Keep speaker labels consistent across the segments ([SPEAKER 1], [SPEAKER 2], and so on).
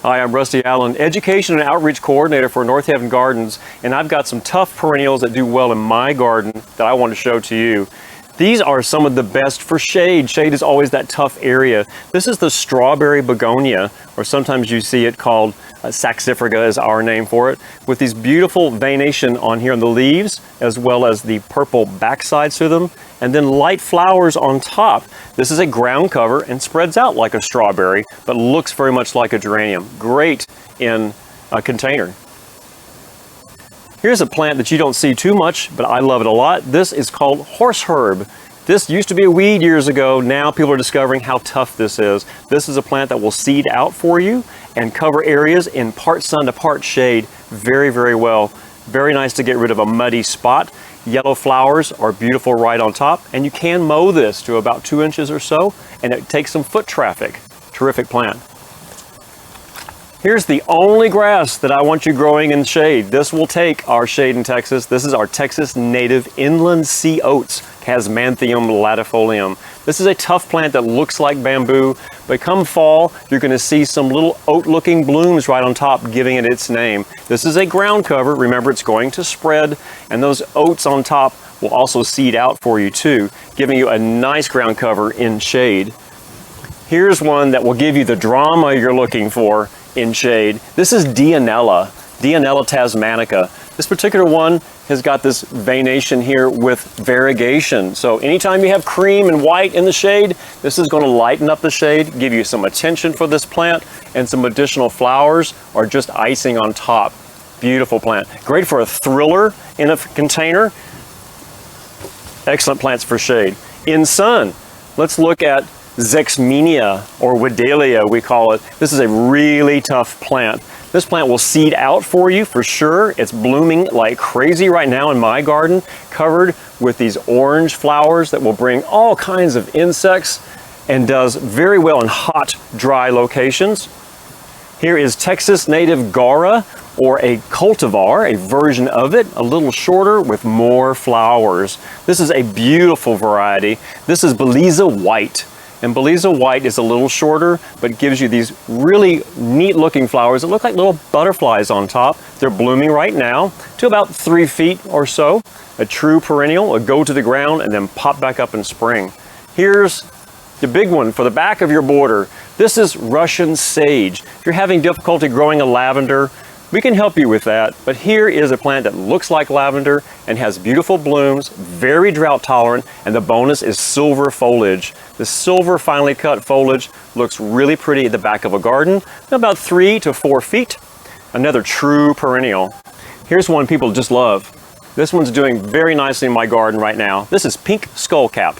[SPEAKER 1] Hi, I'm Rusty Allen, Education and Outreach Coordinator for North Haven Gardens, and I've got some tough perennials that do well in my garden that I want to show to you. These are some of the best for shade. Shade is always that tough area. This is the strawberry begonia, or sometimes you see it called Saxifraga is our name for it, with these beautiful veination on here on the leaves, as well as the purple backsides to them, and then light flowers on top. This is a ground cover and spreads out like a strawberry, but looks very much like a geranium. Great in a container. Here's a plant that you don't see too much, but I love it a lot. This is called horse herb. This used to be a weed years ago. Now people are discovering how tough this is. This is a plant that will seed out for you and cover areas in part sun to part shade very, very well. Very nice to get rid of a muddy spot. Yellow flowers are beautiful right on top, and you can mow this to about 2 inches or so, and it takes some foot traffic. Terrific plant. Here's the only grass that I want you growing in shade. This will take our shade in Texas. This is our Texas native inland sea oats, Chasmanthium latifolium. This is a tough plant that looks like bamboo, but come fall, you're gonna see some little oat-looking blooms right on top, giving it its name. This is a ground cover. Remember, it's going to spread, and those oats on top will also seed out for you too, giving you a nice ground cover in shade. Here's one that will give you the drama you're looking for in shade. This is Dianella, Dianella tasmanica. This particular one has got this veination here with variegation. So anytime you have cream and white in the shade, this is going to lighten up the shade, give you some attention for this plant, and some additional flowers or just icing on top. Beautiful plant. Great for a thriller in a container. Excellent plants for shade. In sun, let's look at Zexmenia, or Wedelia we call it. This is a really tough plant. This plant will seed out for you for sure. It's blooming like crazy right now in my garden, covered with these orange flowers that will bring all kinds of insects and does very well in hot, dry locations. Here is Texas native Gaura, or a cultivar, a version of it, a little shorter with more flowers. This is a beautiful variety. This is Bellezza white. And Bellezza white is a little shorter, but gives you these really neat looking flowers that look like little butterflies on top. They're blooming right now to about 3 feet or so. A true perennial, will go to the ground and then pop back up in spring. Here's the big one for the back of your border. This is Russian sage. If you're having difficulty growing a lavender, we can help you with that, but here is a plant that looks like lavender and has beautiful blooms, very drought tolerant, and the bonus is silver foliage. The silver finely cut foliage looks really pretty at the back of a garden, about 3 to 4 feet. Another true perennial. Here's one people just love. This one's doing very nicely in my garden right now. This is pink skullcap.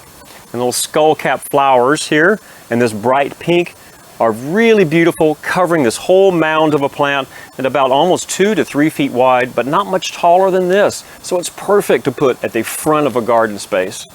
[SPEAKER 1] And little skullcap flowers here, and this bright pink are really beautiful, covering this whole mound of a plant at about almost 2 to 3 feet wide, but not much taller than this. So it's perfect to put at the front of a garden space.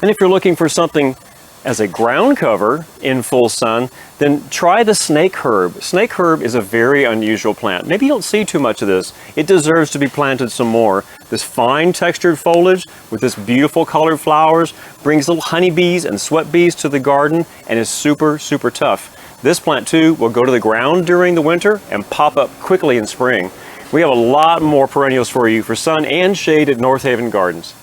[SPEAKER 1] And if you're looking for something as a ground cover in full sun, then try the snake herb. Snake herb is a very unusual plant. Maybe you don't see too much of this. It deserves to be planted some more. This fine textured foliage with this beautiful colored flowers brings little honeybees and sweat bees to the garden and is super, super tough. This plant too will go to the ground during the winter and pop up quickly in spring. We have a lot more perennials for you for sun and shade at North Haven Gardens.